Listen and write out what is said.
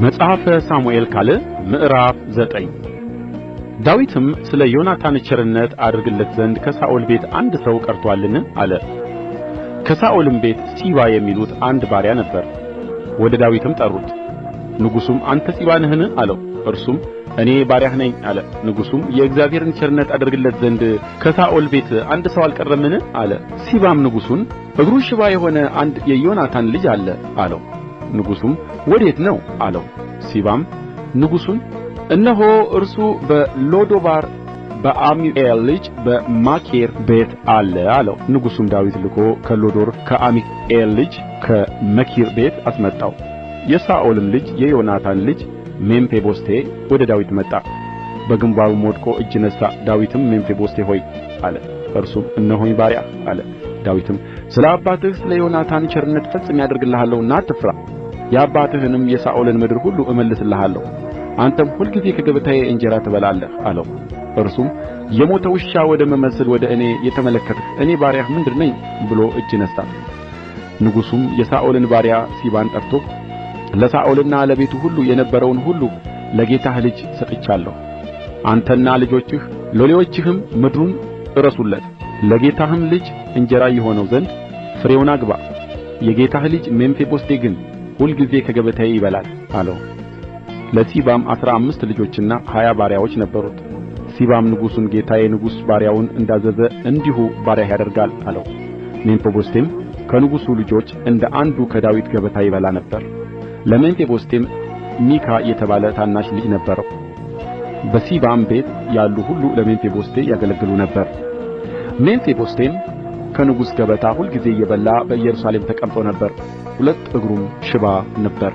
መጽሐፈ ሳሙኤል ካል ምዕራፍ 9 ዳዊትም ስለ ዮናታን ቸርነት አድርግለት ዘንድ ከሳኦል ቤት አንድ ሰው ቀርቶአልን አለ። ከሳኦልም ቤት ሲባ የሚሉት አንድ ባሪያ ነበረ። ወደ ዳዊትም ጠሩት። ንጉሡም አንተ ሲባ ነህን አለው። እርሱም እኔ ባሪያህ ነኝ አለ። ንጉሡም የእግዚአብሔርን ቸርነት አድርግለት ዘንድ ከሳኦል ቤት አንድ ሰው አልቀረምን አለ። ሲባም ንጉሡን እግሩ ሽባ የሆነ አንድ የዮናታን ልጅ አለ አለው። ንጉሡም ወዴት ነው አለው። ሲባም ንጉሡን እነሆ እርሱ በሎዶባር በዓሚኤል ልጅ በማኪር ቤት አለ አለው። ንጉሡም ዳዊት ልኮ ከሎዶባር ከዓሚኤል ልጅ ከመኪር ቤት አስመጣው። የሳኦልም ልጅ የዮናታን ልጅ ሜምፊቦስቴ ወደ ዳዊት መጣ። በግንባሩም ወድቆ እጅ ነሣ። ዳዊትም ሜምፊቦስቴ ሆይ አለ። እርሱም እነሆኝ ባሪያህ አለ። ዳዊትም ስለ አባትህ ስለ ዮናታን ቸርነት ፈጽሜ አደርግልሃለሁና አትፍራ፣ የአባትህንም የሳኦልን ምድር ሁሉ እመልስልሃለሁ፣ አንተም ሁልጊዜ ከገበታዬ እንጀራ ትበላለህ አለው። እርሱም የሞተ ውሻ ወደ መመስል ወደ እኔ የተመለከትህ እኔ ባሪያህ ምንድር ነኝ ብሎ እጅ ነሣ። ንጉሡም የሳኦልን ባሪያ ሲባን ጠርቶ ለሳኦልና ለቤቱ ሁሉ የነበረውን ሁሉ ለጌታህ ልጅ ሰጥቻለሁ። አንተና ልጆችህ ሎሌዎችህም ምድሩን እረሱለት፣ ለጌታህም ልጅ እንጀራ የሆነው ዘንድ ፍሬውን አግባ። የጌታህ ልጅ ሜምፊቦስቴ ግን ሁልጊዜ ከገበታዬ ይበላል አለው። ለሲባም 15 ልጆችና 20 ባሪያዎች ነበሩት። ሲባም ንጉሡን ጌታዬ ንጉሥ ባሪያውን እንዳዘዘ እንዲሁ ባሪያህ ያደርጋል አለው። ሜምፊቦስቴም ከንጉሡ ልጆች እንደ አንዱ ከዳዊት ገበታ ይበላ ነበር። ለሜምፊቦስቴም ሚካ የተባለ ታናሽ ልጅ ነበረው። በሲባም ቤት ያሉ ሁሉ ለሜምፊቦስቴ ያገለግሉ ነበር። ሜምፊቦስቴም ከንጉሥ ገበታ ሁልጊዜ እየበላ በኢየሩሳሌም ተቀምጦ ነበር። 2 እግሩም ሽባ ነበር።